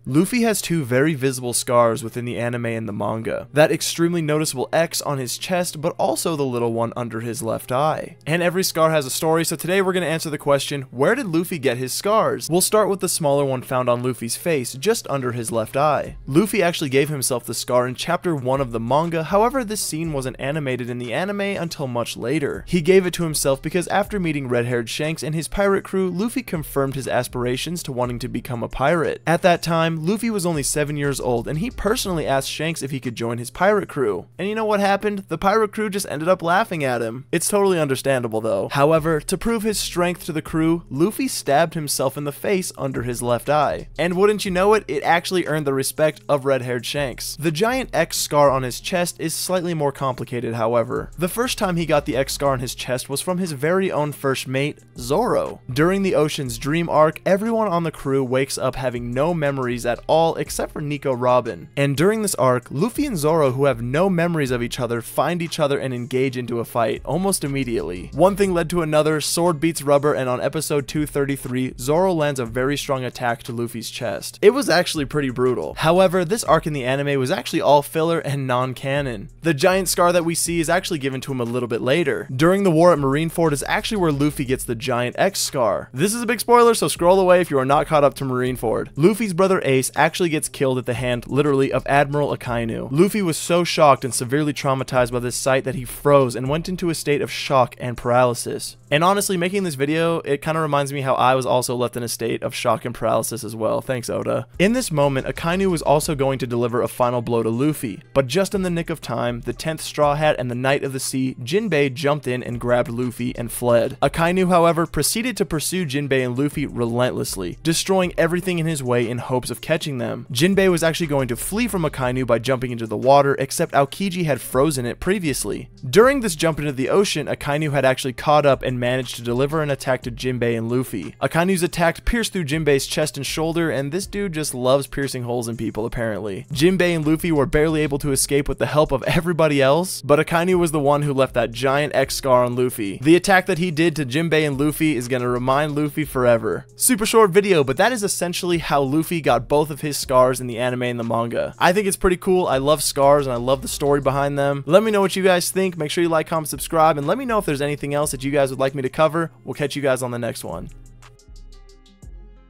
Luffy has two very visible scars within the anime and the manga. That extremely noticeable X on his chest, but also the little one under his left eye. And every scar has a story, so today we're going to answer the question, where did Luffy get his scars? We'll start with the smaller one found on Luffy's face, just under his left eye. Luffy actually gave himself the scar in chapter 1 of the manga, however this scene wasn't animated in the anime until much later. He gave it to himself because after meeting red-haired Shanks and his pirate crew, Luffy confirmed his aspirations to wanting to become a pirate. At that time, Luffy was only 7 years old, and he personally asked Shanks if he could join his pirate crew. And you know what happened? The pirate crew just ended up laughing at him. It's totally understandable though. However, to prove his strength to the crew, Luffy stabbed himself in the face under his left eye. And wouldn't you know it, it actually earned the respect of red-haired Shanks. The giant X scar on his chest is slightly more complicated, however. The first time he got the X scar on his chest was from his very own first mate, Zoro. During the Ocean's Dream arc, everyone on the crew wakes up having no memories at all except for Nico Robin. And during this arc, Luffy and Zoro, who have no memories of each other, find each other and engage into a fight almost immediately. One thing led to another, sword beats rubber, and on episode 233, Zoro lands a very strong attack to Luffy's chest. It was actually pretty brutal. However, this arc in the anime was actually all filler and non-canon. The giant scar that we see is actually given to him a little bit later. During the war at Marineford is actually where Luffy gets the giant X scar. This is a big spoiler, so scroll away if you are not caught up to Marineford. Luffy's brother Ace actually gets killed at the hand, literally, of Admiral Akainu. Luffy was so shocked and severely traumatized by this sight that he froze and went into a state of shock and paralysis. And honestly, making this video, it kind of reminds me how I was also left in a state of shock and paralysis as well. Thanks, Oda. In this moment, Akainu was also going to deliver a final blow to Luffy, but just in the nick of time, the 10th Straw Hat and the Knight of the Sea, Jinbei, jumped in and grabbed Luffy and fled. Akainu, however, proceeded to pursue Jinbei and Luffy relentlessly, destroying everything in his way in hopes of catching them. Jinbei was actually going to flee from Akainu by jumping into the water, except Aokiji had frozen it previously. During this jump into the ocean, Akainu had actually caught up and managed to deliver an attack to Jinbei and Luffy. Akainu's attack pierced through Jinbei's chest and shoulder, and this dude just loves piercing holes in people apparently. Jinbei and Luffy were barely able to escape with the help of everybody else, but Akainu was the one who left that giant X scar on Luffy. The attack that he did to Jinbei and Luffy is gonna remind Luffy forever. Super short video, but that is essentially how Luffy got both of his scars in the anime and the manga. I think it's pretty cool. I love scars and I love the story behind them. Let me know what you guys think. Make sure you like, comment, subscribe, and let me know if there's anything else that you guys would like me to cover. We'll catch you guys on the next one.